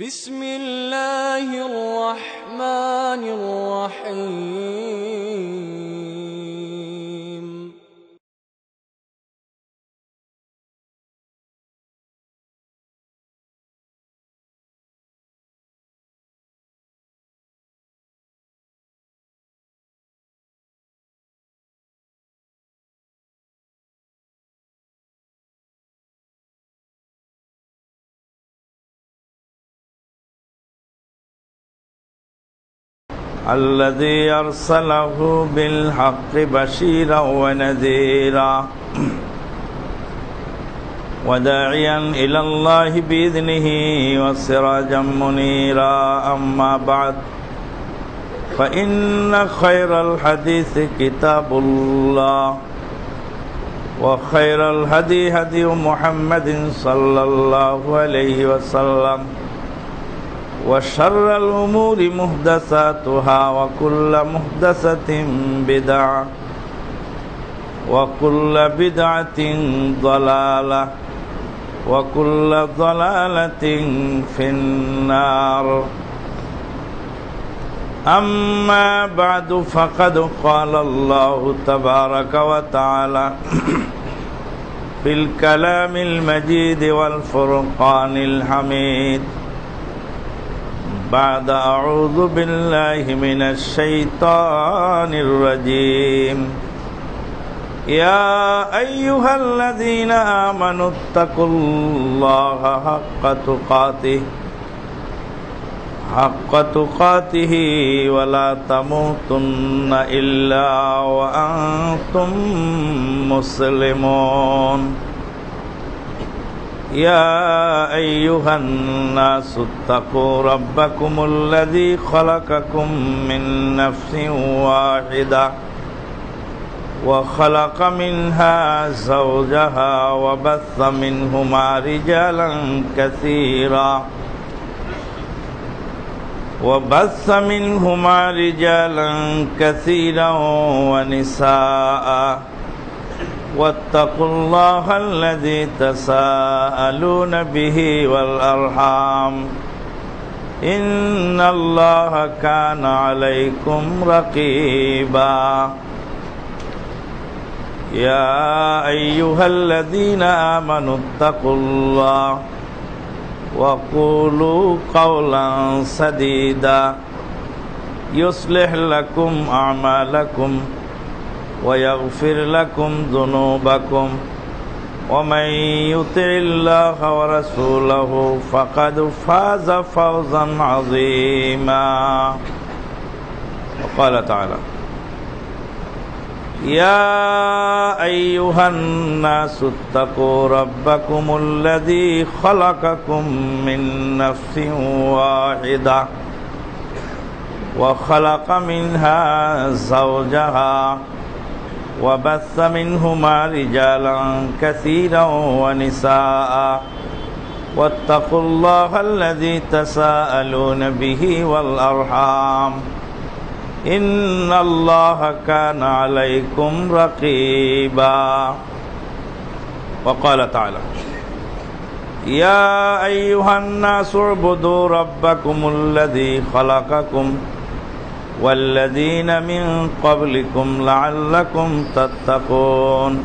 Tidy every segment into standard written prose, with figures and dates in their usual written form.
بسم الله الرحمن الرحيم الذي أرسله بالحق بشيرا ونذيرا وداعيا إلى الله بإذنه وسراجا منيرا أما بعد فإن خير الحديث كتاب الله وخير الهدي هدي محمد صلى الله عليه وسلم وشر الأمور محدثاتها وكل محدثة بدعة وكل بدعة ضلالة وكل ضلالة في النار أما بعد فقد قال الله تبارك وتعالى في الكلام المجيد والفرقان الحميد بعد أعوذ بالله من الشيطان الرجيم يا أيها الذين آمنوا اتقوا الله حق تقاته ولا تموتن إلا وأنتم مسلمون يا أيها الناس اتقوا ربكم الذي خلقكم من نفس واحدة وخلق منها زوجها وبث منهما رجالا كثيرا ونساء واتقوا الله الذي تساءلون به والأرحام إن الله كان عليكم رقيبا يا أيها الذين آمنوا اتقوا الله وقولوا قولا سديدا يصلح لكم أعمالكم ويغفر لكم ذنوبكم ومن يطع الله ورسوله فقد فاز فوزا عظيما وقال تعالى يا أيها الناس اتقوا ربكم الذي خلقكم من نفس واحدة وخلق منها زوجها وبث منهما رجالا كثيرا ونساء واتقوا الله الذي تساءلون به والأرحام إن الله كان عليكم رقيبا وقال تعالى يا أيها الناس اعبدوا ربكم الذي خلقكم والذين من قبلكم لعلكم تتقون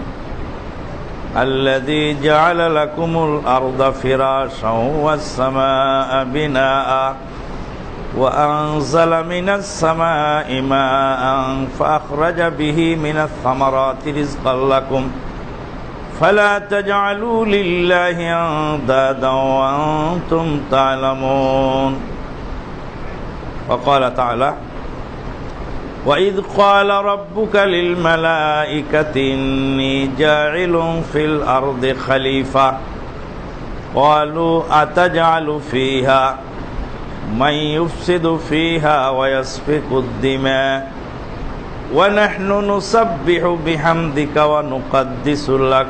الذي جعل لكم الأرض فراشا والسماء بناء وأنزل من السماء ماء فأخرج به من الثمرات رزقا لكم فلا تجعلوا لله أندادا وأنتم تعلمون وقال تعالى وإذ قال ربك للملائكة إني جاعل في الأرض خليفة قالوا أتجعل فيها من يفسد فيها ويسفك الدماء ونحن نسبح بحمدك ونقدس لك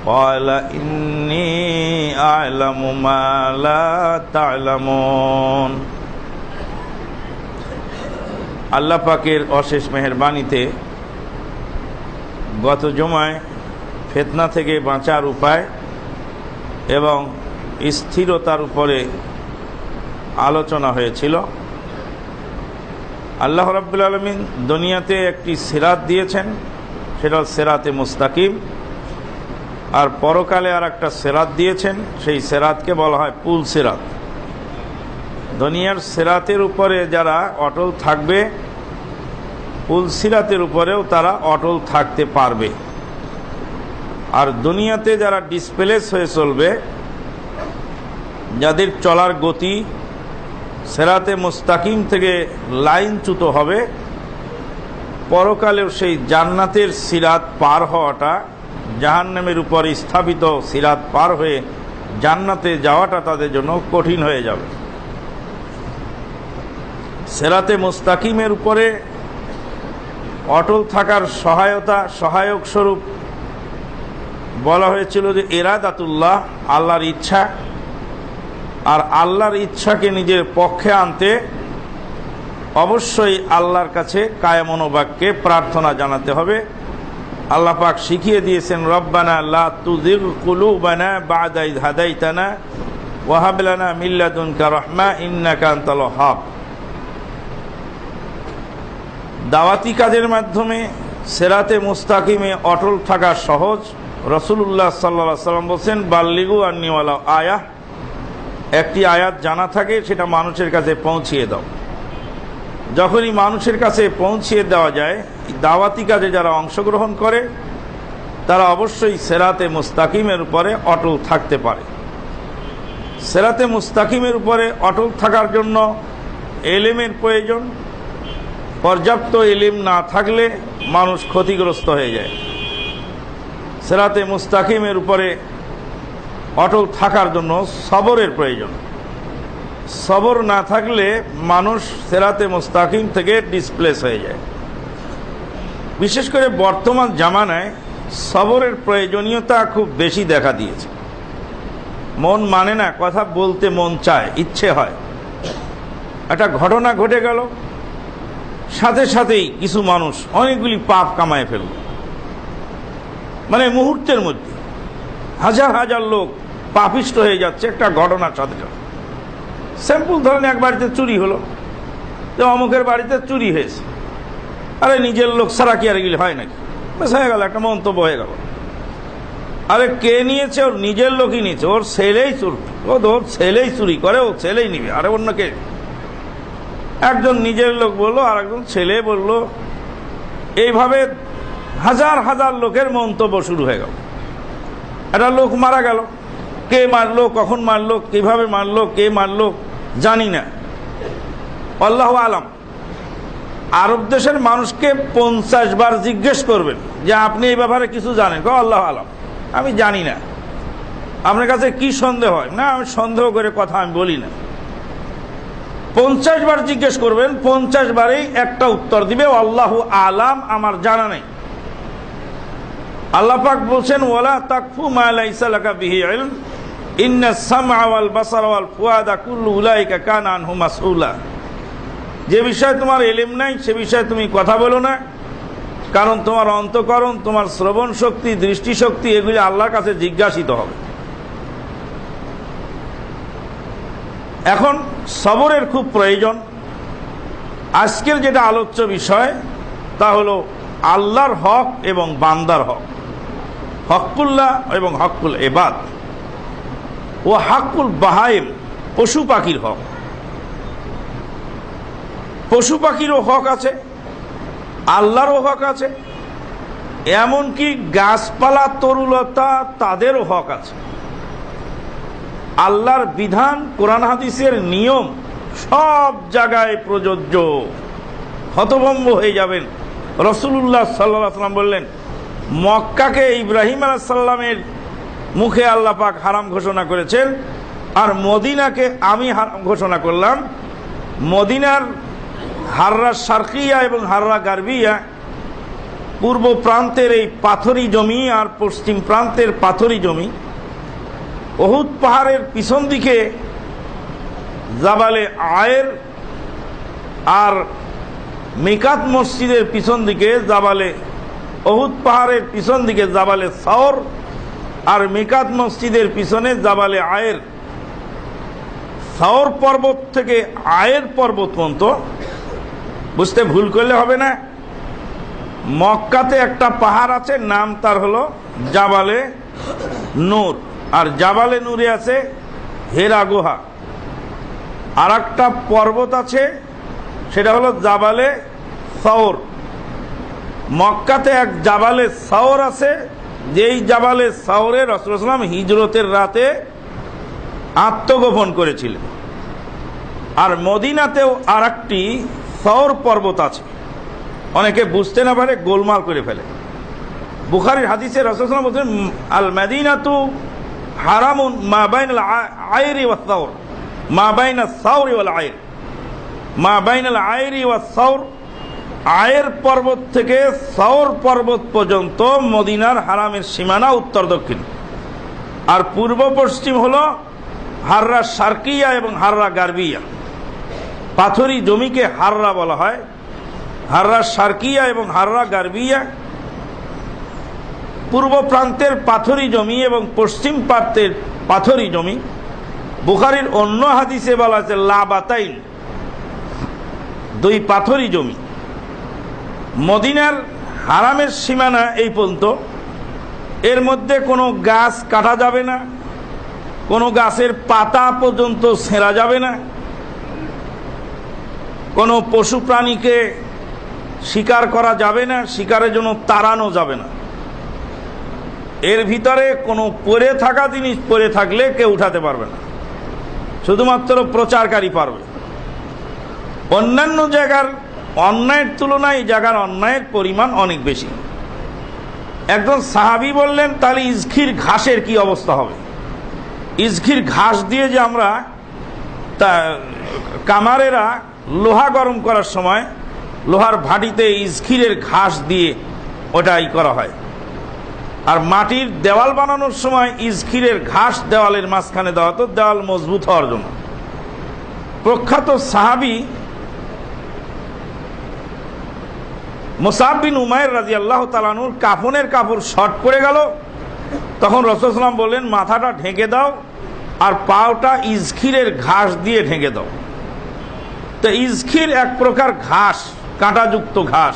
قال إني أعلم ما لا تعلمون আল্লাহ পাকের অশেষ মেহেরবানিতে গত জুমায় ফিতনা থেকে বাঁচার উপায় এবং স্থিরতার উপরে আলোচনা হয়েছিল। আল্লাহ রাব্বুল আলামিন দুনিয়াতে একটি সিরাত দিয়েছেন, সেটা সিরাতে মুস্তাকিম, আর পরকালে আর একটা সিরাত দিয়েছেন, সেই সিরাতকে বলা হয় পুল সিরাত। দুনিয়ার সিরাতের উপরে যারা অটল থাকবে, পুল সিরাতের উপরেও তারা অটল থাকতে পারবে। আর দুনিয়াতে যারা ডিসপ্লেস হয়ে চলবে, যাদের চলার গতি সিরাতে মুস্তাকিম থেকে লাইনচ্যুত হবে, পরকালেও সেই জান্নাতের সিরাত পার হওয়াটা, জাহান্নামের উপর স্থাপিত সিরাত পার হয়ে জান্নাতে যাওয়াটা তাদের জন্য কঠিন হয়ে যাবে। সিরাতে মুস্তাকিমের উপরে অটল থাকার সহায়ক স্বরূপ বলা হয়েছিল যে ইরাদাতুল্লাহ, আল্লাহর ইচ্ছা। আর আল্লাহর ইচ্ছাকে নিজের পক্ষে আনতে অবশ্যই আল্লাহর কাছে কায়মন বাক্যে প্রার্থনা জানাতে হবে। আল্লাহ পাক শিখিয়ে দিয়েছেন, রব্বানা লা তুযিগ কুলুবানা বা'দা ইয হাদাইতানা ওয়া হাব লানা মিন লাদুনকা রাহমা ইন্নাকা আনতাল ওয়াহ্হাব। দাওয়াতি কাজের মাধ্যমে সিরাতে মুস্তাকিমে অটল থাকা সহজ। রাসূলুল্লাহ সাল্লাল্লাহু আলাইহি ওয়াসাল্লাম বলেন, বাল্লিগু আন্নী ওয়ালাউ আয়াহ, একটি আয়াত জানা থাকে সেটা মানুষের কাছে পৌঁছিয়ে দাও। যখনই মানুষের কাছে পৌঁছিয়ে দেওয়া যায়, দাওয়াতি কাজে যারা অংশগ্রহণ করে তারা অবশ্যই সিরাতে মুস্তাকিমের উপরে অটল থাকতে পারে। সিরাতে মুস্তাকিমের উপরে অটল থাকার জন্য ইলমের প্রয়োজন। পর্যাপ্ত ইলম না থাকলে মানুষ ক্ষতিগ্রস্ত হয়ে যায়। সিরাতে মুস্তাকিমের উপরে অটল থাকার জন্য সবরের প্রয়োজন। সবর না থাকলে মানুষ সিরাতে মুস্তাকিম থেকে ডিসপ্লেস হয়ে যায়। বিশেষ করে বর্তমান জামানায় সবরের প্রয়োজনীয়তা খুব বেশি দেখা দিয়েছে। মন মানে না, কথা বলতে মন চায়, ইচ্ছে হয়। একটা ঘটনা ঘটে গেল, সাথে সাথেই কিছু মানুষ অনেকগুলি পাপ কামায় ফেলল। মানে মুহূর্তের মধ্যে হাজার হাজার লোক পাপিষ্ট হয়ে যাচ্ছে একটা ঘটনার সাথে সাথে। স্যাম্পল ধরেন, এক বাড়িতে চুরি হলো, তো অমুকের বাড়িতে চুরি হয়েছে। আরে নিজের লোক ছাড়া কি আর এগুলি হয় নাকি? বেশ হয়ে গেল, একটা মন্তব্য হয়ে গেল। আরে কে নিয়েছে? ওর নিজের লোকই নিয়েছে, ওর ছেলেই চুর, ওর ছেলেই চুরি করে, ও ছেলেই নিবে। আরে অন্য কে? একজন নিজের লোক বললো, আর একজন ছেলে বললো। এইভাবে হাজার হাজার লোকের মন্তব্য শুরু হয়ে গেল। একটা লোক মারা গেল, কে মারলো, কখন মারলো, কিভাবে মারলো, কে মারলো জানি না, আল্লাহু আলাম। আরব দেশের মানুষকে 50 বার জিজ্ঞেস করবেন যে আপনি এই ব্যাপারে কিছু জানেন? আল্লাহু আলাম, আমি জানি না। আপনার কাছে কি সন্দেহ হয়? না, আমি সন্দেহ করে কথা আমি বলি না। 50 বার জিজ্ঞেস করবেন, 50 বারেই একটা উত্তর দিবে, আল্লাহু আলাম, আমার জানা নেই। আল্লাহ পাক বলছেন, ওয়ালা তাকফু মা লাইসা লাকা বিহি ইলম ইন্নাস সামআ ওয়াল বাসারা ওয়াল ফুয়াদা কুল্লু উলাইকা কানা আনহু মাসউলা। যে বিষয়ে তোমার ইলম নাই সে বিষয়ে তুমি কথা বলো না, কারণ তোমার অন্তঃকরণ, তোমার শ্রবণ শক্তি, দৃষ্টিশক্তি, এগুলি আল্লাহর কাছে জিজ্ঞাসিত হবে। এখন সবরের খুব প্রয়োজন। আজকের যেটা আলোচ্য বিষয় তা হলো আল্লাহর হক এবং বান্দার হক, হকুল্লাহ এবং হকুল ইবাদ, ও হাকুল বাহাইম, পশু পাখির হক। পশু পাখিরও হক আছে, আল্লাহরও হক আছে, এমনকি গাছপালা তরুলতা তাদেরও হক আছে। আল্লাহর বিধান, কোরআন হাদিসের নিয়ম সব জায়গায় প্রযোজ্য। হতভম্ব হয়ে যাবেন। রাসূলুল্লাহ সাল্লাল্লাহু আলাইহি ওয়াসাল্লাম বললেন, মক্কাকে ইব্রাহিম আলাইহিস সালামের মুখে আল্লাহ পাক হারাম ঘোষণা করেছেন, আর মদিনাকে আমি হারাম ঘোষণা করলাম। মদিনার হাররা শারকিয়া এবং হাররা গারবিয়া, পূর্ব প্রান্তের এই পাথরি জমি আর পশ্চিম প্রান্তের পাথরি জমি, উহুদ পাহাড়ের পিছন দিকে জাবালে আয়ের, আর মিকাত মসজিদের পিছন দিকে জাবালে, উহুদ পাহাড়ের পিছন দিকে জাবালে সাওর, আর মিকাত মসজিদের পিছনে জাবালে আয়ের। সাওর পর্বত থেকে আয়ের পর্বত পর্যন্ত, বুঝতে ভুল করলে হবে না, মক্কাতে একটা পাহাড় আছে, নাম তার হলো জাবালে নূর, আর জাবালে নূরে আছে হেরা গুহা। আর একটা পর্বত আছে, সেটা হলো জাবালে সাওর। মক্কাতে এক জাবালে সাওর আছে, যেই জাবালে সাওরে রাসূলুল্লাহ সাল্লাল্লাহু আলাইহি ওয়াসাল্লাম হিজরতের রাতে আত্মগোপন করেছিলেন। আর মদিনাতেও আর একটি সাওর পর্বত আছে, অনেকে বুঝতে না পারে গোলমাল করে ফেলে। বুখারীর হাদিসে রাসূলুল্লাহ সাল্লাল্লাহু আলাইহি ওয়াসাল্লাম বলেন, আল মাদিনাতু হারামুন মা বাইনাল আয়রি ওয়াস সাওর, মা বাইনাস সাওরি ওয়াল আয়র, মা বাইনাল আয়রি ওয়াস সাওর, আয়ের পর্বত থেকে সাওর পর্বত পর্যন্ত মদিনার হারামের সীমানা উত্তর দক্ষিণ, আর পূর্ব পশ্চিম হলো হাররা শারকিয়া এবং হাররা গারবিয়া। পাথরি জমিকে হাররা বলা হয়, হাররা শারকিয়া এবং হাররা গারবিয়া। পূর্ব প্রান্তের পাথরি জমি এবং পশ্চিম প্রান্তের পাথরি জমি। বুখারীর অন্য হাদিসে বলা আছে লাবাতাইন, দুই পাথরি জমি। মদিনার হারামের সীমানা এই পর্যন্ত, এর মধ্যে কোনো গাছ কাটা যাবে না, কোনো গাছের পাতা পর্যন্ত ছেঁড়া যাবে না, কোনো পশু প্রাণীকে শিকার করা যাবে না, শিকারের জন্য তাড়ানো যাবে না। এর ভিতরে কোনো পড়ে থাকা জিনিস পড়ে থাকলে কেউ উঠাতে পারবে না, শুধুমাত্র প্রচারকারী পারবে। অন্যান্য জায়গার অন্যায়ের তুলনায় এই জায়গার অন্যায়ের পরিমাণ অনেক বেশি। একজন সাহাবী বললেন, তাহলে ইজখির ঘাসের কি অবস্থা হবে? ইজখির ঘাস দিয়ে যে আমরা কামারেরা লোহা গরম করার সময় লোহার ভাটিতে ইজখিরের ঘাস দিয়ে ওটাই করা হয়, আর মাটির দেওয়াল বানানোর সময় ইজখিরের ঘাস দেওয়ালের মাঝখানে দেওয়া হতো দেওয়াল মজবুত হওয়ার জন্য। প্রখ্যাত সাহাবী মুসআব বিন উমাইর রাদিয়াল্লাহু তাআলা আনহুর কাফনের কাপড় শর্ট পড়ে গেল, তখন রাসূলুল্লাহ সাল্লাল্লাহু আলাইহি ওয়াসাল্লাম বললেন, মাথাটা ঢেকে দাও আর পাওটা ইজখিরের ঘাস দিয়ে ঢেকে দাও। তো ইজখির এক প্রকার ঘাস, কাঁটাযুক্ত ঘাস,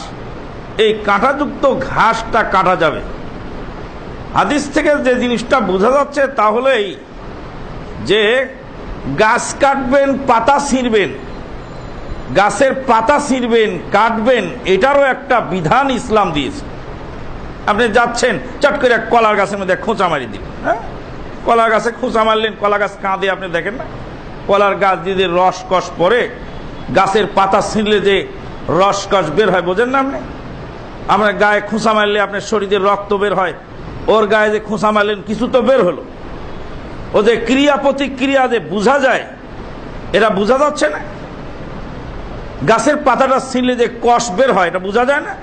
এই কাঁটাযুক্ত ঘাসটা কাটা যাবে। হাদিস থেকে যে জিনিসটা বোঝা যাচ্ছে তা হলো এই যে গাছ কাটবেন, পাতা ছিঁড়বেন, গাছের পাতা ছিঁড়বেন, কাটবেন, এটারও একটা বিধান ইসলাম দিয়েছে। আপনি যাচ্ছেন, চট করে কলার গাছের মধ্যে খোঁচা মারি দিন, হ্যাঁ, কলার গাছে খোঁচা মারলেন, কলা গাছ কাঁদে, আপনি দেখেন না? কলার গাছ দিয়ে রস কষ পরে গাছের পাতা ছিঁড়লে যে রস কষ বের হয়, বোঝেন না আপনি? আপনার গায়ে খোঁচা মারলে আপনার শরীরে রক্ত বের হয়, ওর গায়ে যে খোঁচা মারলেন কিছু তো বের হলো। ও যে ক্রিয়া প্রতিক্রিয়া যে বোঝা যায়, এরা বোঝা যাচ্ছে না? গাছের পাতাটা ছিঁড়লে যে কষ বের হয়, এটা বোঝা যায় না?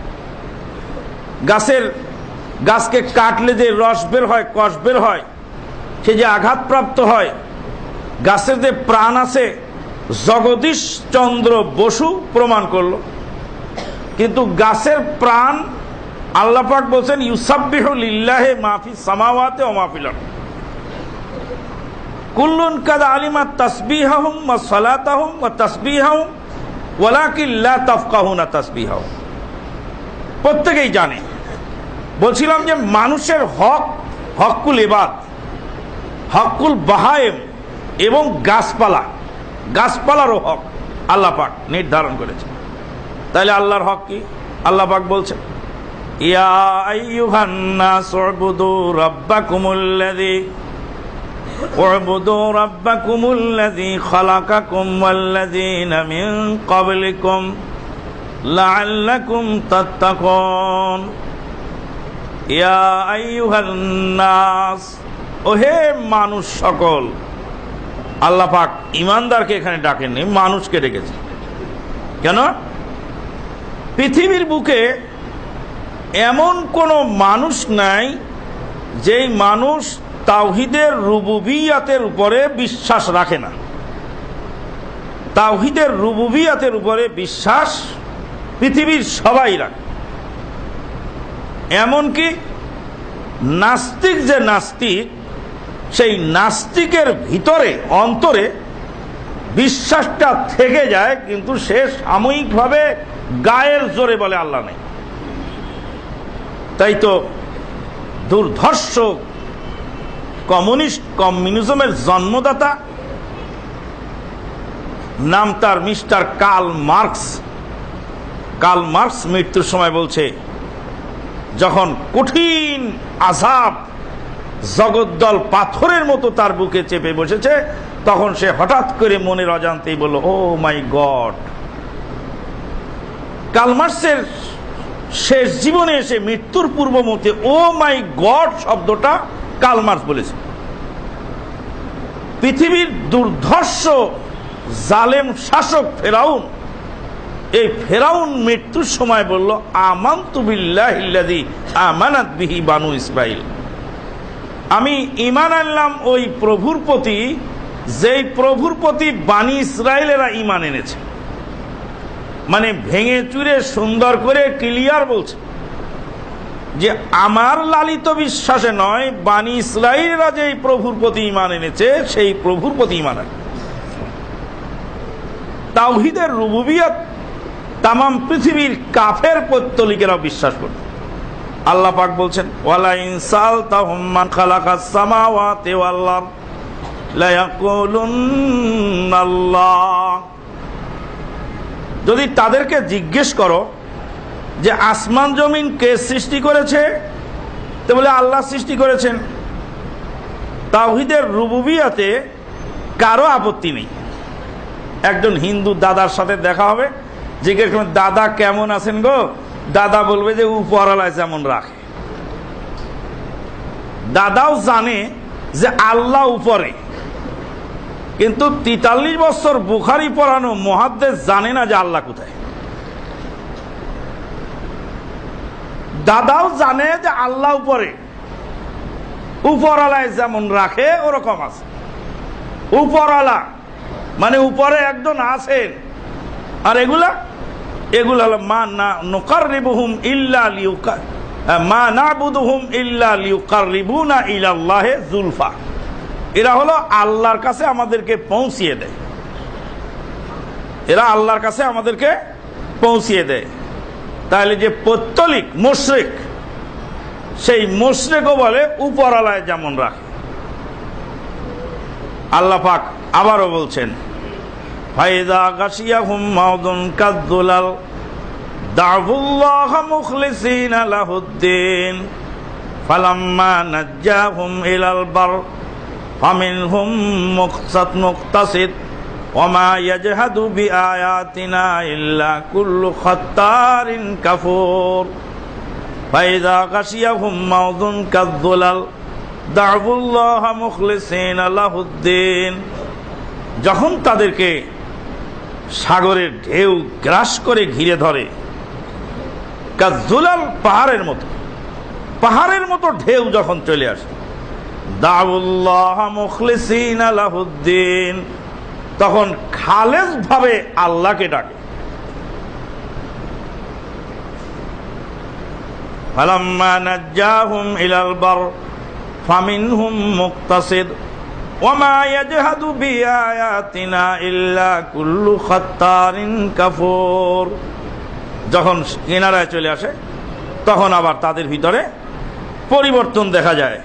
গাছকে কাটলে যে রস বের হয়, কষ বের হয়, সে যে আঘাতপ্রাপ্ত হয়, গাছের যে প্রাণ আছে, জগদীশ চন্দ্র বসু প্রমাণ করলো। কিন্তু গাছের প্রাণ আল্লাহ পাক বলছেন, ইউসাব্বিহু লিল্লাহি মা ফিস সামাওয়াতি ওয়া মা ফিল আরদ, কুল্লুন কাদ আলিমা তাসবিহাহুম ওয়া সালাতাহুম ওয়া তাসবিহাহুম ওয়ালাকিন লা তাফকাহুনা তাসবিহাহুম। প্রত্যেকেই জানে। বলছিলাম যে মানুষের হক, হকুল ইবাদ, হকুল বাহায়েম এবং গাছপালারও হক আল্লাহ পাক নির্ধারণ করেছে। তাহলে আল্লাহর হক কি? আল্লাহ পাক বলছেন, ইয়া আইয়ুহান নাস উবুদু রাব্বাকুমুল্লাযী খালাকাকুম ওয়াল্লাযীনা মিন ক্বাবলিকুম লাআল্লাকুম তাত্তাকুন। ইয়া আইয়ুহান নাস, ওহে মানুষ সকল। আল্লাহ পাক ইমানদারকে এখানে ডাকেননি, মানুষকে ডেকেছে। কেন? পৃথিবীর বুকে এমন কোনো মানুষ নাই যেই মানুষ তাওহীদের রুবুবিয়াতের উপরে বিশ্বাস রাখে না। তাওহীদের রুবুবিয়াতের উপরে বিশ্বাস পৃথিবীর সবাই রাখে। এমনকি নাস্তিক যে নাস্তিক, সেই নাস্তিকের ভিতরে অন্তরে বিশ্বাসটা থেকে যায়, কিন্তু সে সাময়িকভাবে গায়ের জোরে বলে আল্লাহ নেই। তাই তো দুর্ধর্ষ কমিউনিজমের জন্মদাতা, নাম তার mister Karl Marx. Karl Marx মৃত্যুর সময় বলছে, যখন কঠিন আযাব জগদ্দল পাথরের মতো তার বুকে চেপে বসেছে, তখন সে হঠাৎ করে মনের অজান্তেই বলল, ও মাই গড। কার্ল মার্কসের শেষ জীবনে এসে মৃত্যুর পূর্ব মুহূর্তে ও মাই গড শব্দটা কার্ল মার্কস বলেছে। পৃথিবীর দুর্ধর্ষ জালেম শাসক ফেরাউন, এই ফেরাউন মৃত্যুর সময় বলল, আমানতু বিল্লাহিল্লাযী আমানাত বিহি বানু ইসরাঈল। আমি ঈমান আনলাম ওই প্রভুর প্রতি, যেই প্রভুর প্রতি বানি ইসরাইলেরা ঈমান এনেছে। মানে ভেঙে চুরে সুন্দর করে ক্লিয়ার বলছে যে আমার লালিত বিশ্বাসে নয়, বানি ইসরাইলেরা যেই প্রভুর প্রতি ঈমান এনেছে সেই প্রভুর প্রতি ঈমান আনে। তাওহীদের রুবুবিয়ত তামাম পৃথিবীর কাফের পৌত্তলিকেরা বিশ্বাস করে। আল্লাহ পাক বলছেন, ওয়ালা ইন সালতাহুম মান খালাকাস সামাওয়াতি ওয়াল আরদ লা ইয়াকুলুন্নাল্লাহ। যদি তাদেরকে জিজ্ঞেস করো যে আসমান জমিন কে সৃষ্টি করেছে, তো বলে আল্লাহ সৃষ্টি করেছেন। তাওহীদের রুবুবিয়তে কারো আপত্তি নেই। একজন হিন্দু দাদার সাথে দেখা হবে, জিজ্ঞেস করবেন, দাদা কেমন আছেন গো? দাদা বলবে যে উপরওয়ালা যেমন রাখে। দাদাও জানে যে আল্লাহ উপরে, কিন্তু 43 বছর বুখারী পড়ানো মুহাদ্দিস জানে না যে আল্লাহ কোথায়। দাদাও জানে যে আল্লাহ উপরে, উপরওয়ালায় যেমন রাখে ওরকম আছে। উপরওয়ালা মানে উপরে একজন আছেন। আর এগুলা হলো মা নুকাররিবুহুম ইল্লা মা না'বুদুহুম ইল্লা লিয়ুকাররিবুনা ইলাল্লাহি যুলফা। এরা হলো আল্লাহর কাছে আমাদেরকে পৌঁছিয়ে দেয়। এরা আল্লাহর কাছে আমাদেরকে পৌঁছিয়ে দেয়। তাহলে যে পৌত্তলিক মুশরিক, সেই মুশরিকও বলে উপরওয়ালায় যেমন রাখে। আল্লাহ পাক আবারও বলছেন, ফাইযা গাশিয়াহুম মাউদুন কাযযুলাল দা'উল্লাহ মুখলিসিনা লাহুদ্দিন ফালাম্মা নাজ্জাহুম ইলাল বার ফামিনহুম মুকতাসিদ ওয়া মা ইয়াজহাদু বিআয়াতিনা ইল্লা কুল্লু খাত্তারিন কাফুর। ফাইযা গাশিয়াহুম মাউদুন কাযযুলাল দা'উল্লাহ মুখলিসিনা লাহুদ্দিন। যখন তাদেরকে সাগরের ঢেউ গ্রাস করে ঘিরে ধরে, কাযযুলাল পাহাড়ের মতো ঢেউ যখন চলে আসে, দাউল্লাহ মুখলিসিনা লাহুদ্দিন, তখন খালেস ভাবে আল্লাহকে ডাকে। ফালাম্মা নাজ্জাহুম ইলাল বার ফামিনহুম মুকতাসিদ ওয়া মা ইয়াজহাদু বিআয়াতিনা ইল্লা কুল্লু খাত্তারিন কাফুর। যখন কিনারায় চলে আসে, তখন আবার তাদের ভিতরে পরিবর্তন দেখা যায়।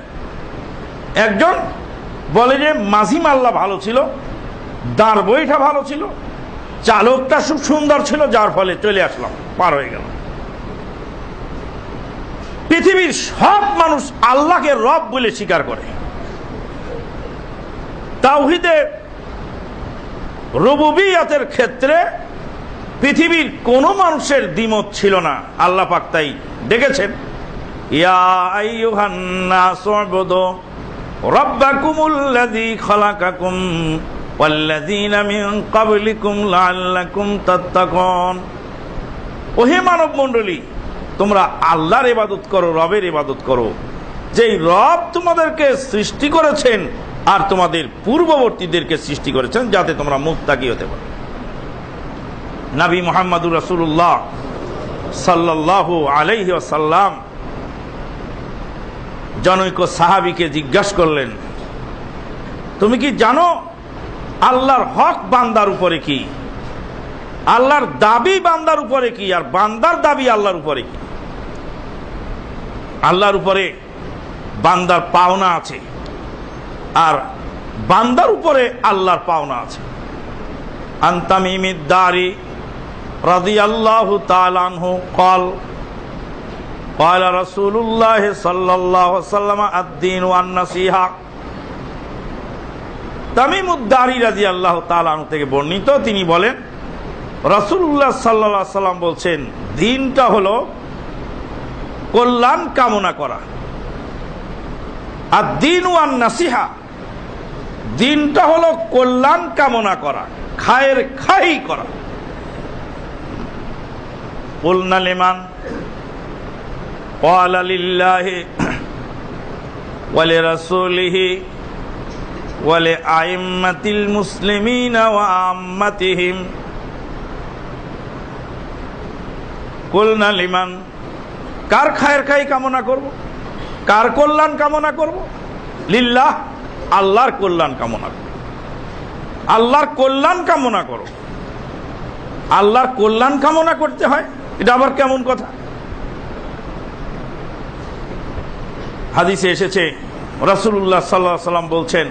একজন বলে যে মাঝি মাল্লা ভালো ছিল, দাঁড় বইটা ভালো ছিল, চালকটা খুব সুন্দর ছিল, যার ফলে চলে আসলাম, পার হয়ে গেল। পৃথিবীর সব মানুষ আল্লাহকে রব বলে স্বীকার করে। তাওহীদে রুবুবিয়তের ক্ষেত্রে পৃথিবীর কোনো মানুষের দ্বিমত ছিল না। আল্লাহ পাক তাই ডেকেছেন, ইয়া আইয়ুহান নাসু উবুদু রাব্বাকুমুল্লাযী খালাকাকুম ওয়াল্লাযীনা মিন ক্বাবলিকুম লাআল্লাকুম তাত্তাকুন। ওহে মানব মণ্ডলী, তোমরা আল্লাহর ইবাদত করো, রবের ইবাদত করো, যেই রব তোমাদেরকে সৃষ্টি করেছেন আর তোমাদের পূর্ববর্তীদেরকে সৃষ্টি করেছেন, যাতে তোমরা মুত্তাকি হতে পারো। নবী মুহাম্মদুর রাসূলুল্লাহ সাল্লাল্লাহু আলাইহি ওয়াসাল্লাম জনৈক সাহাবীকে জিজ্ঞাসা করলেন, তুমি কি জানো আল্লাহর হক বান্দার উপরে কি, আল্লাহর দাবি বান্দার উপরে কি, আর বান্দার দাবি আল্লাহর উপরে কি। আল্লাহর উপরে বান্দার পাওনা আছে, আর বান্দার উপরে আল্লাহর পাওনা আছে। আন তামিমিদ দারি রাদিয়াল্লাহু তাআলা আনহু قال قال رسول الله صلى الله عليه وسلم الدين والنصيحة। তামিমুদ দারি রাদিয়াল্লাহু তাআলা আনহু থেকে বর্ণিত, তিনি বলেন রাসূলুল্লাহ সাল্লাল্লাহু আলাইহি ওয়াসাল্লাম বলছেন, দিনটা হলো কল্যাণ কামনা করা। আর দিন ওয়ান নাসিহা, দিনটা হলো কল্যাণ কামনা করা, খায়ের খাই করা। কুলনা লিমান ক্বালা লিল্লাহি ওয়া লিরাসূলিহি ওয়া লিআইম্মাতিল মুসলিমিনা ওয়া আম্মাতিহিম। কুলনা লিমান, কার খায়ের খাই কামনা করব, কার কল্যাণ কামনা করব? লিল্লাহ, আল্লাহর কল্যাণ কামনা করো, আল্লাহর কল্যাণ কামনা করো। আল্লাহর কল্যাণ কামনা করতে হয়, এটা আবার কেমন কথা? হাদিসে এসেছে রাসূলুল্লাহ সাল্লাল্লাহু আলাইহি ওয়াসাল্লাম বলছেন,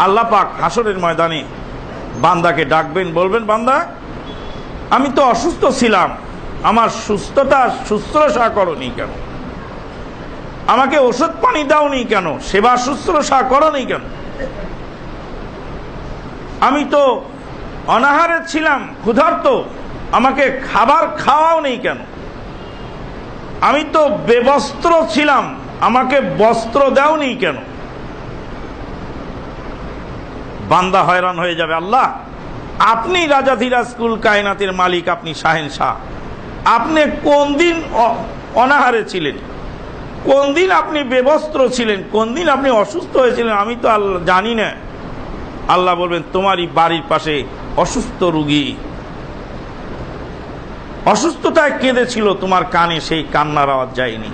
আল্লাহ পাক হাসরের ময়দানে বান্দাকে ডাকবেন, বলবেন, বান্দা আমি তো অসুস্থ ছিলাম, আমার সুস্থতা শুশ্রূষা করনি কেন? আমাকে ওষুধ পানি দাওনি কেন? সেবা শুশ্রূষা করনি কেন? আমি তো অনাহারে ছিলাম, ক্ষুধার্ত, আমাকে খাবার খাওয়াও নেই কেন? আমি তো বেবস্ত্র ছিলাম, আমাকে বস্ত্র দাওনি কেন? বান্দা হয়রান হয়ে যাবে, আল্লাহ আপনি রাজাধিরাজ কুল কায়নাতের মালিক, আপনি শাহেনশাহ, আপনি কোন দিন অনাহারে ছিলেন, কোন দিন আপনি বেবস্ত্র ছিলেন, কোন দিন আপনি অসুস্থ হয়েছিলেন, আমি তো আল্লাহ জানি না। আল্লাহ বলবেন, তোমারই বাড়ির পাশে অসুস্থ রোগী অসুস্থতায় কেঁদেছিল, তোমার কানে সেই কান্নার আওয়াজ যায়নি।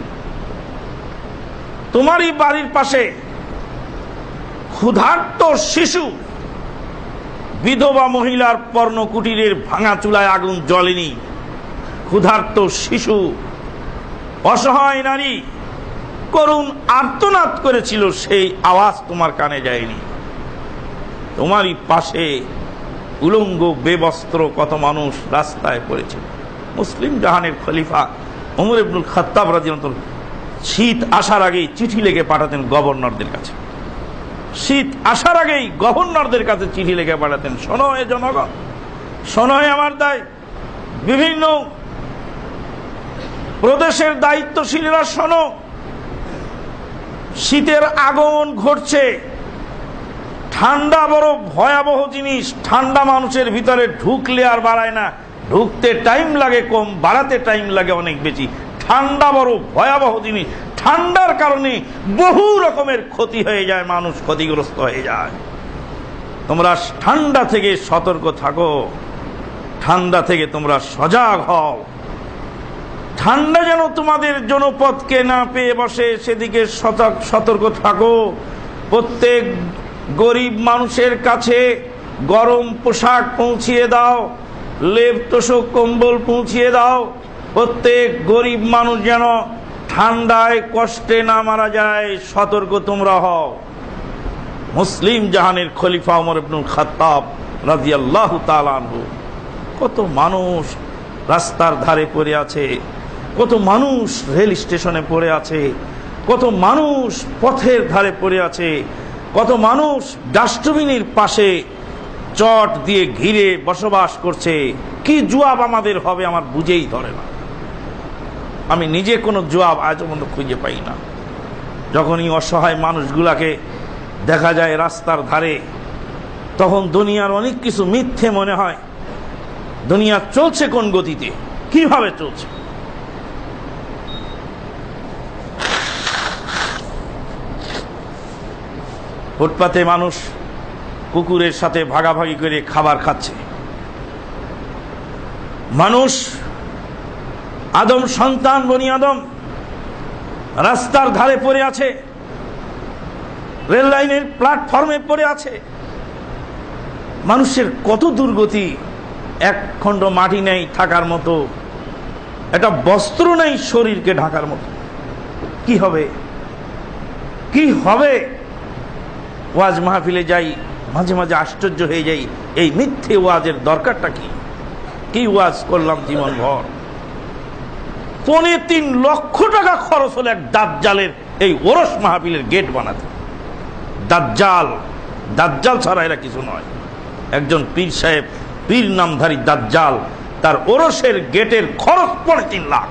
তোমারই বাড়ির পাশে ক্ষুধার্ত শিশু, বিধবা মহিলার পর্ণ কুটিরের ভাঙা চুলায় আগুন জ্বলেনি, ক্ষুধার্ত শিশু, অসহায় নারী করুণ আর্তনাদ করেছিল, সেই আওয়াজ তোমার কানে যায়নি। তোমারই পাশে উলঙ্গ বেবস্ত্র কত মানুষ রাস্তায় পড়েছিল। মুসলিম জাহানের খলিফা ওমর ইবনুল খাত্তাব রাদিয়াল্লাহু আনহু শীত আসার আগেই চিঠি লিখে পাঠাতেন গভর্নরদের কাছে, শীত আসার আগেই গভর্নরদের কাছে চিঠি লিখে পাঠাতেন, শোনো এ জনগণ, শোনো এ আমার দায়, বিভিন্ন প্রদেশের দায়িত্বশীলরা শোনো, শীতের আগমন ঘটছে, ঠান্ডা বড় ভয়াবহ জিনিস, ঠান্ডা মানুষের ভিতরে ঢুকলে আর বাড়ায় না, ঢুকতে টাইম লাগে কম, বাড়াতে টাইম লাগে অনেক বেশি। ঠান্ডা বড় ভয়াবহ জিনিস, ঠান্ডার কারণে বহু রকমের ক্ষতি হয়ে যায়, মানুষ ক্ষতিগ্রস্ত হয়ে যায়। তোমরা ঠান্ডা থেকে সতর্ক থাকো, ঠান্ডা থেকে তোমরা সজাগ হও, ঠান্ডা যেন তোমাদের জনপদকে না পেয়ে বসে, সেদিকে সতর্ক থাকো। প্রত্যেক গরিব মানুষের কাছে গরম পোশাক পৌঁছিয়ে দাও, লেপ তোষক কম্বল পৌঁছিয়ে দাও, প্রত্যেক গরিব মানুষ যেন ঠান্ডায় কষ্টে না মারা যায়, সতর্ক তোমরা হও। মুসলিম জাহানের খলিফা ওমর ইবনুল খাত্তাব রাদিয়াল্লাহু তাআলা আনহু, কত মানুষ রাস্তার ধারে পড়ে আছে, কত মানুষ রেল স্টেশনে পড়ে আছে, কত মানুষ পথের ধারে পড়ে আছে, কত মানুষ ডাস্টবিনের পাশে চট দিয়ে ঘিরে বসবাস করছে। কি জবাব আমাদের হবে আমার বুঝেই ধরে না। আমি নিজে কোনো জবাব আজ পর্যন্ত খুঁজে পাই না। যখনই অসহায় মানুষগুলাকে দেখা যায় রাস্তার ধারে, তখন দুনিয়ার অনেক কিছু মিথ্যে মনে হয়। দুনিয়া চলছে কোন গতিতে, কিভাবে চলছে? ফুটপাতে মানুষ কুকুরের সাথে ভাগাভাগি করে খাবার খাচ্ছে। মানুষ, আদম সন্তান বনি আদম রাস্তার ধারে পড়ে আছে, রেল লাইনের প্ল্যাটফর্মে পড়ে আছে, মানুষের কত দুর্গতি, এক খণ্ড মাটি নেই থাকার মতো, একটা বস্ত্র নেই শরীরকে ঢাকার মতো। কি হবে, কি হবে? ওয়াজ মাহফিলে যাই, মাঝে মাঝে আশ্চর্য হয়ে যাই, এই মিথ্যে ওয়াজের দরকারটা কি? কি ওয়াজ করলাম জীবন ভর? 3.5 লক্ষ টাকা খরচ হলো এক দাজ্জালের এই ওরস মাহফিলের গেট বানাতে। দাজ্জাল, দাজ্জাল ছাড়া এরা কিছু নয়। একজন পীর সাহেব, পীর নামধারী দাজ্জাল, তার ওরসের গেটের খরচ 3.5 লাখ।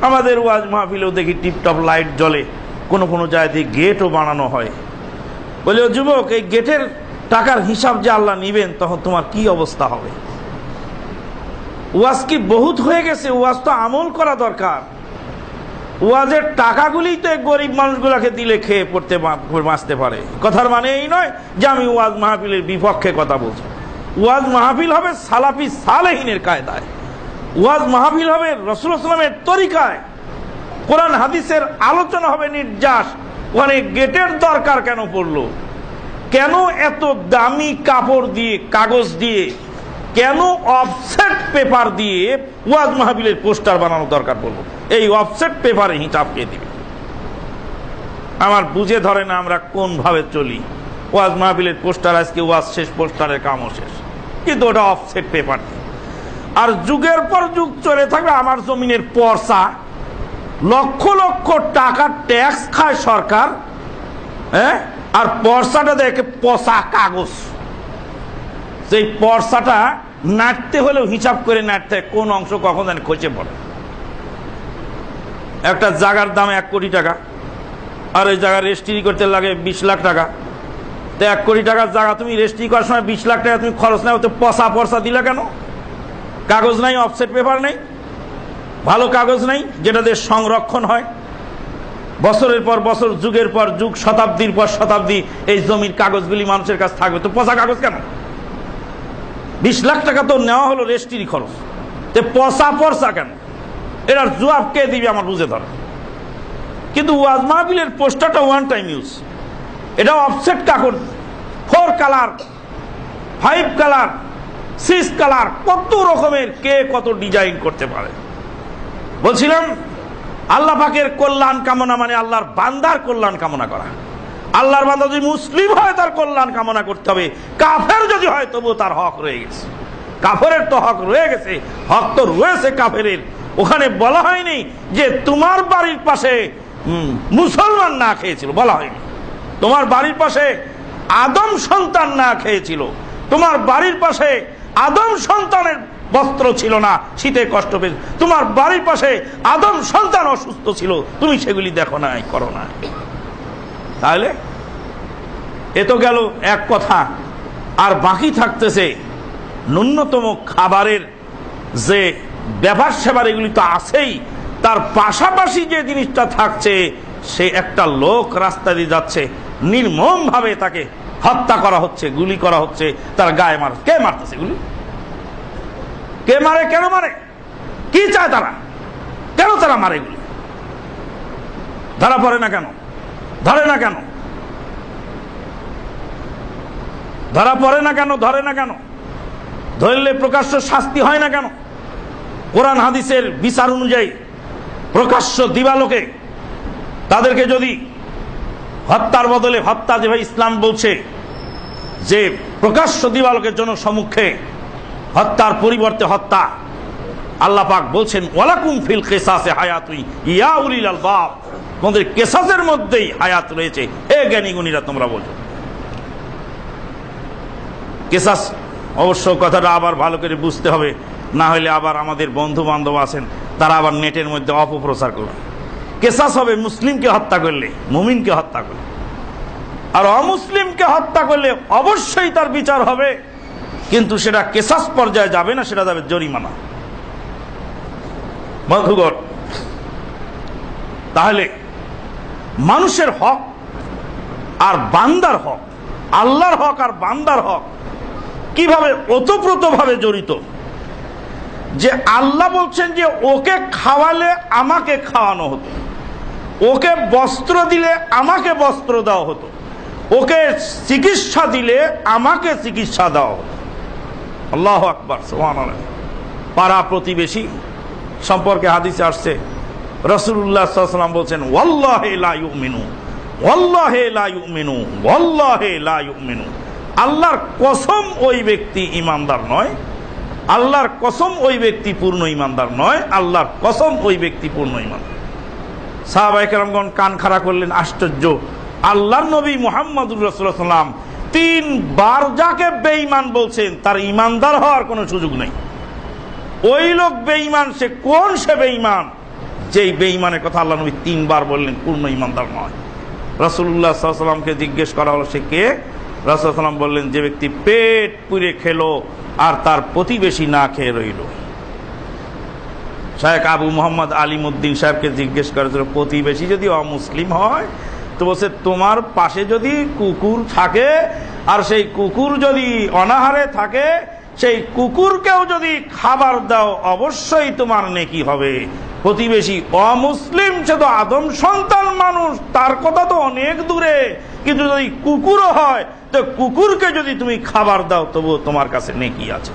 আমাদের ওয়াজ মাহফিলেও দেখি টিপটপ লাইট জ্বলে, কোনো কোনো জায়গায় গেটও বানানো হয়। বলে, ও যুবক, এই গেটের টাকার হিসাব যে আল্লাহ নিবেন, তখন তোমার কি অবস্থা হবে? ওয়াজ কি বহুত হয়ে গেছে? ওয়াজ তো আমল করা দরকার। ওয়াজের টাকাগুলি তো গরিব মানুষগুলাকে দিলে খেয়ে পড়তে বাঁচতে পারে। কথার মানে এই নয় যে আমি ওয়াজ মাহফিলের বিপক্ষে কথা বলছি। ওয়াজ মাহফিল হবে সালাফি সালেহিনের কায়দায়, ওয়াজ মাহফিল হবে রাসূলুল্লাহ সাল্লাল্লাহু আলাইহি ওয়াসাল্লামের তরিকায়, কোরআন হাদিসের আলোচনা হবে নির্যাস। ওখানে গেটের দরকার কেন পড়লো? কেন এত দামি কাপড় দিয়ে, কাগজ দিয়ে, কেন অফসেট পেপার দিয়ে ওয়াজ মাহফিলের পোস্টার বানানো দরকার পড়লো? এই অফসেট পেপারে হিসাব কে দিবে? আমার বুঝে ধরে না আমরা কোন ভাবে চলি। ওয়াজ মাহফিলের পোস্টার আজকে ওয়াজ শেষ, পোস্টারের কামও শেষ, কিন্তু ওটা অফসেট পেপার। আর যুগের পর যুগ চলে থাকবে আমার জমিনের পর্চা, লক্ষ লক্ষ টাকা ট্যাক্স খায় সরকার, হ্যাঁ, আর পর্চাটা দেখে পচা কাগজ। সেই পর্চাটা নাড়তে হলেও হিসাব করে নাড়তে, কোন অংশ কখন জানি খসে পড়ে। একটা জায়গার দাম 1 কোটি টাকা, আর ওই জায়গা রেজিস্ট্রি করতে লাগে 20 লাখ টাকা। তো 1 কোটি টাকার জায়গা তুমি রেজিস্ট্রি করার সময় 20 লাখ টাকা তুমি খরচ নেও, তো পচা পর্চা দিলা কেন? কাগজ নাই, অফসেট পেপার নেই, ভালো কাগজ নেই যেটাতে সংরক্ষণ হয়। বছরের পর বছর, যুগের পর যুগ, শতাব্দীর পর শতাব্দী এই জমির কাগজগুলি মানুষের কাছে থাকবে, তো পচা কাগজ কেন? 20 লাখ টাকা তো নেওয়া হলো রেজিস্ট্রি খরচ, তো পচা পর্চা কেন? এটার জবাব কে দিবে আমার বুঝে ধরে। কিন্তু ওয়াজ মাহফিলের পোস্টারটা ওয়ান টাইম ইউজ, এটা অফসেট কাগজ, 4 কালার, 5 কালার, 6 কালার, কত রকমের, কে কত ডিজাইন করতে পারে। বলছিলাম আল্লাহ পাকের কল্যাণ কামনা মানে আল্লাহর বান্দার কল্যাণ কামনা করা। আল্লাহর বান্দা যদি মুসলিম হয় তার কল্যাণ কামনা করতে হবে, কাফের যদি হয় তবু তার হক রয়ে গেছে। কাফেরের তো হক রয়ে গেছে, হক তো রয়েছে কাফেরের। ওখানে বলা হয়নি যে তোমার বাড়ির পাশে মুসলমান না খেয়েছিল, বলা হয়নি। তোমার বাড়ির পাশে আদম সন্তান না খেয়েছিল, তোমার বাড়ির পাশে আদম সন্তানের বস্ত্র ছিল না, শীতে কষ্ট পেয়েছে, তোমার বাড়ির পাশে আদম সন্তান অসুস্থ ছিল, তুমি সেগুলি দেখো নাই, করো না। তাহলে এ তো গেল এক কথা। আর বাকি থাকতেছে ন্যূনতম খাবারের যে ব্যবহার সেবার, এগুলি তো আছেই, তার পাশাপাশি যে জিনিসটা থাকছে, সে একটা লোক রাস্তা দিয়ে যাচ্ছে, নির্মম ভাবে তাকে হত্যা করা হচ্ছে, গুলি করা হচ্ছে, তার গায়ে মার। কে মারতেছে গুলি? কে মারে? কেন মারে? কি চায় তারা? কেন তারা মারে গুলি? ধরা পড়ে না কেন? ধরে না কেন? ধরা পড়ে না কেন? ধরে না কেন? ধরলে প্রকাশ্য শাস্তি হয় না কেন? কোরআন হাদিসের বিচার অনুযায়ী প্রকাশ্য দিবালোকে তাদেরকে যদি হত্যার বদলে হত্যা, যেভাবে ইসলাম বলছে যে প্রকাশ্য দিবালোকের জন্য সম্মুখে হত্যার পরিবর্তে হত্যা, আল্লাহ পাক বলছেন ওয়ালাকুম ফিল কিসাসে হায়াতুন ইয়া উলিল আলবাব, তোমাদের কিসাসের মধ্যেই হায়াত রয়েছে, হে জ্ঞানী গুণীরা তোমরা বোঝো। কিসাস অবশ্য কথাটা আবার ভালো করে বুঝতে হবে, না হলে আবার আমাদের বন্ধু বান্ধব আছেন, তারা আবার নেটের মধ্যে অপপ্রচার করবে। কিসাস হবে মুসলিমকে হত্যা করলে, মুমিনকে হত্যা করলে। আর অমুসলিমকে হত্যা করলে অবশ্যই তার বিচার হবে, কিন্তু সেটা কিসাস পর্যায়ে যাবে না, সেটা যাবে জরিমানা। বন্ধুগণ, তাহলে মানুষের হক আর বান্দার হক, আল্লাহর হক আর বান্দার হক কিভাবে ওতপ্রোতভাবে জড়িত। যে আল্লাহ বলছেন যে ওকে খাওয়ালে আমাকে খাওয়ানো হতো, ওকে বস্ত্র দিলে আমাকে বস্ত্র দেওয়া হতো, ওকে চিকিৎসা দিলে আমাকে চিকিৎসা দাও। আল্লাহু আকবার, সুবহানাল্লাহ। পাড়া প্রতিবেশী সম্পর্কে হাদিসে আসছে, রাসূলুল্লাহ সাল্লাল্লাহু আলাইহি ওয়াসাল্লাম বলছেন, ওয়াল্লাহি লা ইউমিনু, ওয়াল্লাহি লা ইউমিনু, ওয়াল্লাহি লা ইউমিনু। আল্লাহর কসম ওই ব্যক্তি ঈমানদার নয়, আল্লাহর কসম ওই ব্যক্তি পূর্ণ ঈমানদার নয়, আল্লাহর কসম ওই ব্যক্তি পূর্ণ ঈমানদার। সাহাবায়ে কেরামগণ কান খাড়া করলেন, আশ্চর্য, আল্লাহর নবী মুহাম্মদুর রাসূলুল্লাহ সাল্লাল্লাহু আলাইহি ওয়াসাল্লাম 3 বার যাকে বেঈমান বলছেন তার ঈমানদার হওয়ার কোনো সুযোগ নেই। ওই লোক বেঈমান, সে কোন সে বেঈমান যেই বেঈমানের কথা আল্লাহ নবী 3 বার বললেন পূর্ণ ঈমানদার নয়। রাসূলুল্লাহ সাল্লাল্লাহু আলাইহি ওয়াসাল্লামকে জিজ্ঞেস করা হলো সে কে? রাসূলুল্লাহ সাল্লাল্লাহু আলাইহি ওয়াসাল্লাম বললেন, যে ব্যক্তি পেট পুরে খেলো আর তার প্রতিবেশী না খেয়ে রইল। শায়েখ আবু মোহাম্মদ আলিমউদ্দিন সাহেবকে জিজ্ঞেস করেছিল, প্রতিবেশী যদি অমুসলিম হয়, তো বলছে তোমার পাশে যদি কুকুর থাকে আর সেই কুকুর যদি অনাহারে থাকে, সেই কুকুরকেও যদি খাবার দাও অবশ্যই তোমার নেকি হবে। প্রতিবেশী অমুসলিম, সে তো আদম সন্তান মানুষ, তার কথা তো অনেক দূরে, কিন্তু যদি কুকুরও হয় তো কুকুরকে যদি তুমি খাবার দাও তবুও তোমার কাছে নেকি আছে।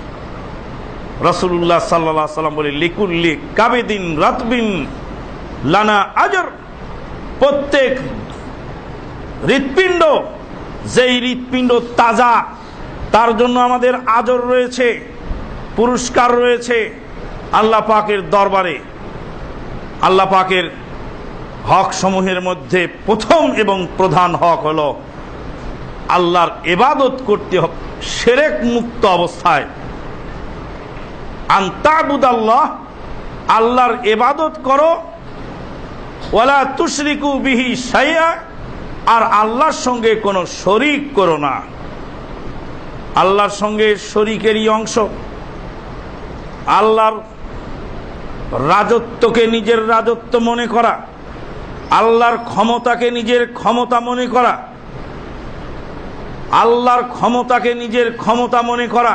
রাসূলুল্লাহ সাল্লাল্লাহু আলাইহি ওয়াসাল্লাম বলে, লিকুল্লি কাবিদিন রাতবিন লানা আজর। প্রত্যেক হৃৎপিণ্ড, যেই হৃৎপিণ্ড তাজা, তার জন্য আমাদের আজর রয়েছে, পুরস্কার রয়েছে আল্লাহ পাকের দরবারে। আল্লাহ পাকের হক সমূহের মধ্যে প্রথম এবং প্রধান হক হলো আল্লাহর ইবাদত করতে হবে শিরক মুক্ত অবস্থায়। আনতাবুদাল্লাহ, আল্লাহর ইবাদত করো, ওয়ালা তুশরিকু বিহি শাইআ, আর আল্লাহর সঙ্গে কোনো শরীক করো না। আল্লাহর সঙ্গে শরীকেরই অংশ। আল্লাহর রাজত্বকে নিজের রাজত্ব মনে করা, আল্লাহর ক্ষমতাকে নিজের ক্ষমতা মনে করা, আল্লাহর ক্ষমতাকে নিজের ক্ষমতা মনে করা,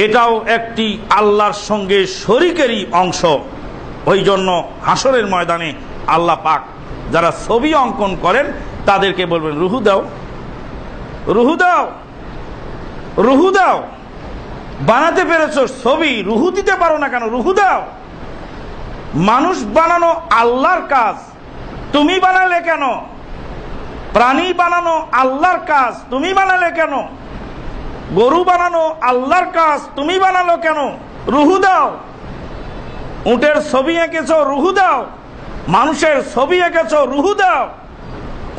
এটাও একটি আল্লাহর সঙ্গে শরীকেরই অংশ। ওই জন্য হাসরের ময়দানে আল্লাহ পাক যারা ছবি অঙ্কন করেন তাদেরকে বলবেন, রুহু দাও, রুহু দাও, রুহু দাও। বানাতে পেরেছো ছবি, রুহু দিতে পারো না কেন? রুহু দাও। মানুষ বানানো আল্লাহর কাজ, তুমি বানালে কেন? প্রাণী বানানো আল্লাহর কাজ, তুমি বানালে কেন? গরু বানানো আল্লাহর কাজ, তুমি বানালো কেন? রুহু দাও। উটের ছবি এঁকেছো, রুহু দাও। মানুষের ছবি এঁকেছো, রুহু দাও।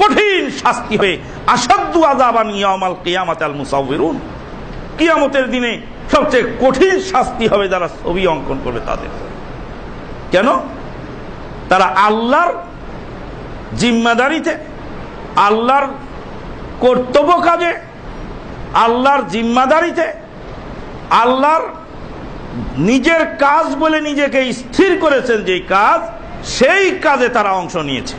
কঠিন শাস্তি হবে। আসাদ্দু আযাবান ইয়াউমাল কিয়ামাতিল মুসাউবিরুন, কিয়ামতের দিনে সবচেয়ে কঠিন শাস্তি হবে যারা ছবি অঙ্কন করবে তাদের। কেন? তারা আল্লাহর জিম্মাদারিতে, আল্লাহর কর্তব্য কাজে, আল্লাহর জিম্মাদারিতে, আল্লাহর নিজের কাজ বলে নিজেকে স্থির করেছেন যে কাজ, সেই কাজে তারা অংশ নিয়েছে।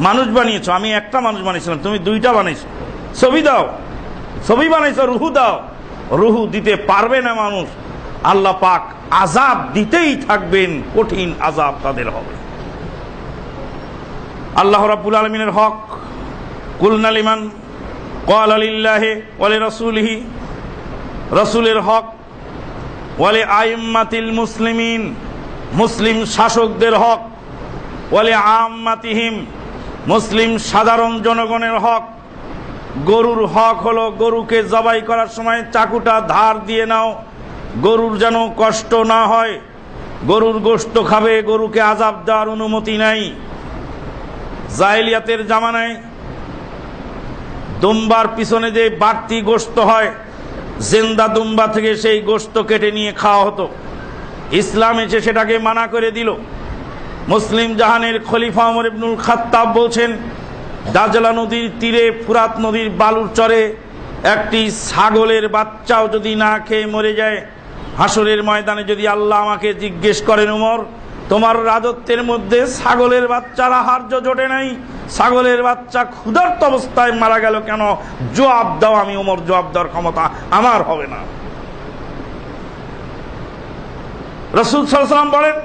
মানুষ বানিয়েছো, আমি একটা মানুষ বানিয়েছিলাম, তুমি 2টা বানাইছো। ছবি দাও, ছবি বানাইছো, রুহু দাও। রুহু দিতে পারবে না মানুষ, আল্লাহ পাক আযাব দিতেই থাকবেন, কঠিন আযাব তাদের হবে। আল্লাহ রাব্বুল আলামিনের হক, কুলনা লিমান ক্বালা লিল্লাহি ওয়া লিরাসূলিহি, রাসূলের হক, ওয়া লিআইম্মাতিল মুসলিমিন, মুসলিম শাসকদের হক, ওয়া লিআম্মাতিহিম, মুসলিম সাধারণ জনগণের হক। গরুর হক হলো গরুকে জবাই করার সময় চাকুটা ধার দিয়ে নাও, গরুর যেন কষ্ট না হয়। গরুর গোশত খাবে, গরুকে আযাব দেওয়ার অনুমতি নাই। জাহেলিয়াতের জামানায় দুম্বার পিছনে যে বাড়তি গোশত হয়, জিন্দা দুম্বা থেকে সেই গোশত কেটে নিয়ে খাওয়া হতো। ইসলাম এসে সেটাকে মানা করে দিল। মুসলিম জাহানের খলিফা ওমর ইবনুল খাত্তাব বলছেন, দাজলা নদীর তীরে ফুরাত নদীর বালুর চরে একটি ছাগলের বাচ্চাও যদি না খেয়ে মরে যায়, হাসরের ময়দানে যদি আল্লাহ আমাকে জিজ্ঞেস করেন, উমর তোমার রাজত্বের মধ্যে ছাগলের বাচ্চার আহার্য জোটে নাই, ছাগলের বাচ্চা ক্ষুধার্ত অবস্থায় মারা গেল কেন? জবাব দাও। আমি উমর জবাব দেওয়ার ক্ষমতা আমার হবে না। রাসূল সাল্লাল্লাহু আলাইহি ওয়াসাল্লাম বলেন,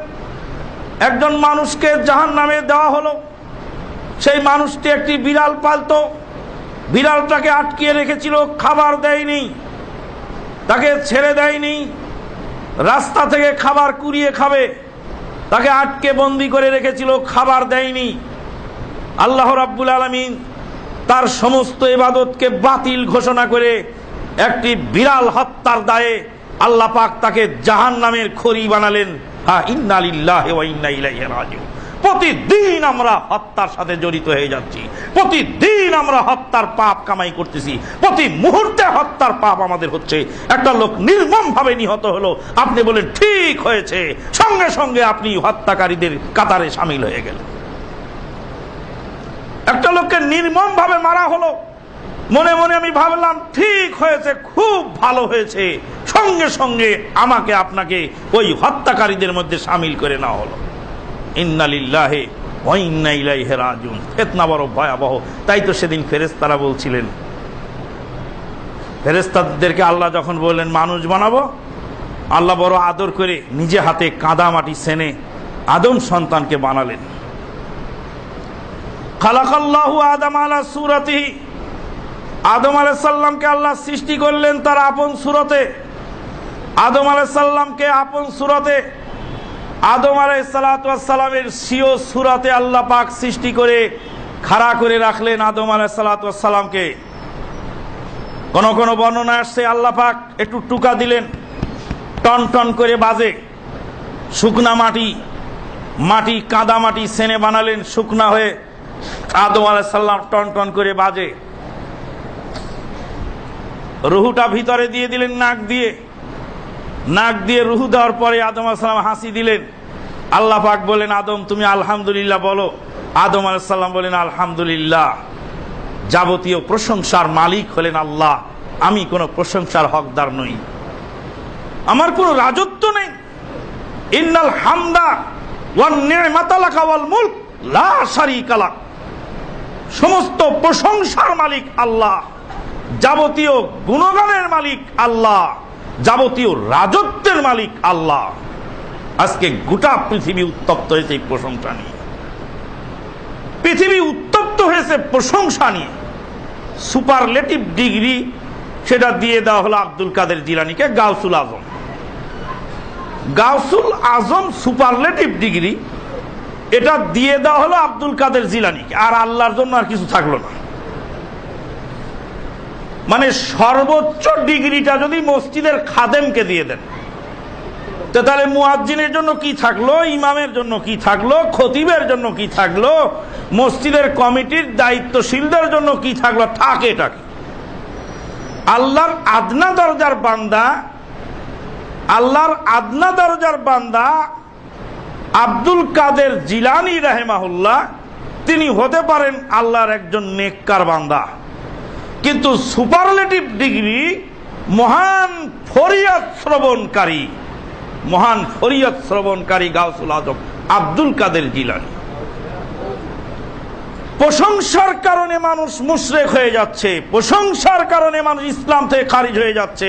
একজন মানুষকে জাহান্নামে দেওয়া হলো। সেই মানুষটি একটি বিড়াল পালতো। বিড়ালটাকে আটকিয়ে রেখেছিল, খাবার দেয়নি, তাকে ছেড়ে দেয়নি, রাস্তা থেকে খাবার কুড়িয়ে খাবে, তাকে আটকে বন্দি করে রেখেছিল, খাবার দেয়নি। আল্লাহ রাব্বুল আলামিন তার সমস্ত ইবাদতকে বাতিল ঘোষণা করে একটি বিড়াল হত্যার দায়ে আল্লাহ পাক তাকে জাহান্নামের খড়ি বানালেন। ইন্না লিল্লাহি ওয়া ইন্না ইলাইহি রাজিউন। প্রতিদিন আমরা হত্যার সাথে জড়িত হয়ে যাচ্ছি, প্রতিদিন আমরা হত্যার পাপ কামাই করতেছি, প্রতি মুহূর্তে হত্যার পাপ আমাদের হচ্ছে। একটা লোক নির্মম ভাবে নিহত হলো, আপনি বলেন ঠিক হয়েছে, সঙ্গে সঙ্গে আপনি হত্যাকারীদের কাতারে শামিল হয়ে গেলেন। একটা লোককে নির্মম ভাবে মারা হলো, মনে মনে আমি ভাবলাম ঠিক হয়েছে, খুব ভালো হয়েছে, সঙ্গে সঙ্গে আমাকে আপনাকে ওই হত্যাকারীদের মধ্যে শামিল করে নেওয়া হলো। ইন্না লিল্লাহি ওয়া ইন্না ইলাইহি রাজিউন। ফিতনা বড় ভয়াবহ। তাই তো সেদিন ফেরেশতারা বলছিলেন, ফেরেশতাদেরকে আল্লাহ যখন বললেন মানুষ বানাবো, আল্লাহ বড় আদর করে নিজে হাতে কাদা মাটি সেনে আদম সন্তানকে বানালেন। খালাকাল্লাহু আদম আলা সূরাতিহি। আদম আলাইহিস সালামকে আল্লাহ সৃষ্টি করলেন তার আপন সূরতে। আদম আলাইহিস সালামকে আপন সূরতে, আদম আলাইহিস সালাতু ওয়াস সালামের স্বীয় সূরতে আল্লাহ পাক সৃষ্টি করে খাড়া করে রাখলেন আদম আলাইহিস সালাতু ওয়াস সালামকে। কোন কোন বর্ণনা আসছে আল্লাহ পাক একটু টুকা দিলেন, টন টন করে বাজে। শুকনা মাটি কাদা মাটি সেনে বানালেন, শুকনা হয়ে আদম আলাইহিস সালাম টন টন করে বাজে। রুহুটা ভিতরে দিয়ে দিলেন নাক দিয়ে রুহু দেওয়ার পরে আদম আলাইহিস সালাম হাসি দিলেন। আল্লাহ পাক বলেন আদম তুমি আলহামদুলিল্লাহ বলো। আদম আলাইহিস সালাম বলেন আলহামদুলিল্লাহ। যাবতীয় প্রশংসার মালিক হলেন আল্লাহ, আমি কোনো প্রশংসার হকদার নই, আমার কোনো রাজত্ব নেই। ইন্নাল হামদা ওয়ান নি'মাতা লাকা ওয়াল মুলক লা শারীকা লাক। সমস্ত প্রশংসার মালিক আল্লাহ, যাবতীয় গুণগানের মালিক আল্লাহ, যাবতীয় রাজত্বের মালিক আল্লাহ। আজকে গোটা পৃথিবী উত্তপ্ত হয়েছে এই প্রশংসা নিয়ে, পৃথিবী উত্তপ্ত হয়েছে প্রশংসা নিয়ে। সুপারলেটিভ ডিগ্রি সেটা দিয়ে দেওয়া হলো আব্দুল কাদের জিলানীকে, গাউসুল আজম সুপারলেটিভ ডিগ্রি এটা দিয়ে দেওয়া হলো আব্দুল কাদের জিলানীকে। আর আল্লাহর জন্য আর কিছু থাকলো না। মানে সর্বোচ্চ ডিগ্রিটা যদি মসজিদের খাদেমকে দিয়ে দেন, তাহলে মুয়াজ্জিনের জন্য কি থাকলো, ইমামের জন্য কি থাকলো, খতিবের জন্য কি থাকলো, মসজিদের কমিটির দায়িত্বশীলদের জন্য কি থাকলো, থাকে এটাকে। আল্লাহর আদনা দরজার বান্দা আব্দুল কাদের জিলানী রাহিমাহুল্লাহ, তিনি হতে পারেন আল্লাহর একজন নেককার বান্দা, কিন্তু সুপারলেটিভ ডিগ্রি মহান ফরিয়াদ শ্রবণকারী গাউসুল আজম আব্দুল কাদের জিলানী। প্রশংসার কারণে মানুষ মুশরিক হয়ে যাচ্ছে, প্রশংসার কারণে মানুষ ইসলাম থেকে খারিজ হয়ে যাচ্ছে,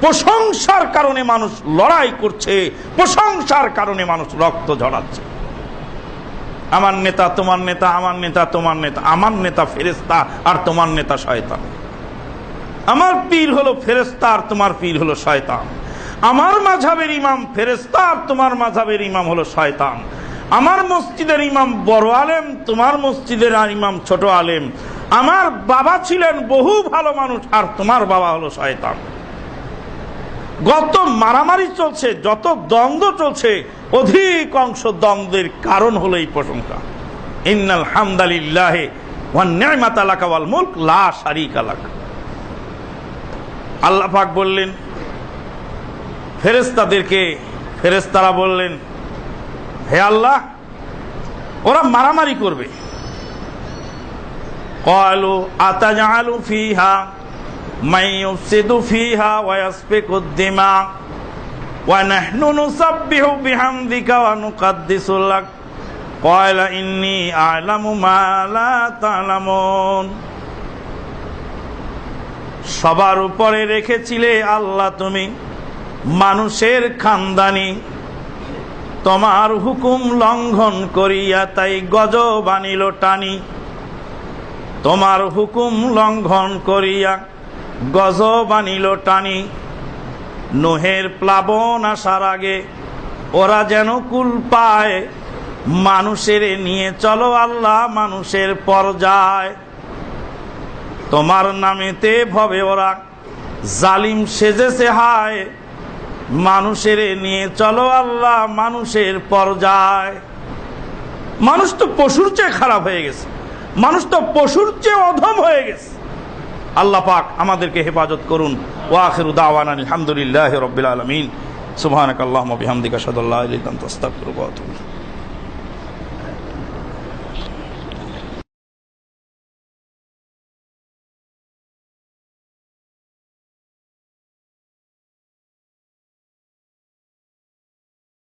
প্রশংসার কারণে মানুষ লড়াই করছে, প্রশংসার কারণে মানুষ রক্ত ঝরাচ্ছে। আমার নেতা তোমার নেতা, আমার নেতা তোমার নেতা, আমার নেতা ফেরেশতা আর তোমার নেতা শয়তান, আমার পীর হলো ফেরেশতা আর তোমার পীর হলো শয়তান, আমার মাযহাবের ইমাম ফেরেশতা আর তোমার মাযহাবের ইমাম হলো শয়তান, আমার মসজিদের ইমাম বড় আলেম, তোমার মসজিদের ইমাম ছোট আলেম, আমার বাবা ছিলেন বহু ভালো মানুষ আর তোমার বাবা হলো শয়তান। যত মারামারি চলছে, যত দ্বন্দ্ব চলছে, অধিকাংশ দ্বন্দ্বের কারণ হলো এই প্রশংসা। ইন্নাল হামদালিল্লাহি ওয়ান নি'মাতা লাকা ওয়াল মুলক লা শারীকা লাক। আল্লাহ পাক বললেন ফেরেশতাদেরকে, ফেরেশতারা বললেন হে আল্লাহ ওরা মারামারি করবে। ক্বালু আতাজআলু ফিহা মান ইউফসিদু ফিহা ওয়া ইয়াসফিকুদ দিমা ওয়া নাহনু নুসাব্বিহু বিহামদিকা ওয়া নুকাদ্দিসু লাক ক্বালা ইন্নী আ'লামু মা লা তা'লামুন। সবার উপরে রেখেছিলে আল্লাহ তুমি মানুষের খানদানি, তোমার হুকুম লঙ্ঘন করিয়া তাই গজব আনিল টানি। তোমার হুকুম লঙ্ঘন করিয়া গজব আনিল টানি, নোহের প্লাবন আসার আগে ওরা যেন কুল পায়, মানুষের নিয়ে চলো আল্লাহ মানুষের পর্যায়। তোমার নামেতে ভবে ওরা জালিম সেজেছে হায়, মানুষের নিয়ে চলো আল্লাহ মানুষের পর্যায়। মানুষ তো পশুর চেয়ে খারাপ হয়ে গেছে, মানুষ তো পশুর চেয়ে অধম হয়ে গেছে। আল্লাহ পাক আমাদেরকে হেফাজত করুন। ওয়া আখিরু দাওয়ানা আলহামদুলিল্লাহি রাব্বিল আলামিন। সুবহানাকাল্লাহুম্মা বিহামদিকা আশহাদু আল্লা ইলাহা ইল্লা আনতা আস্তাগফিরুকা ওয়া আতুবু ইলাইক।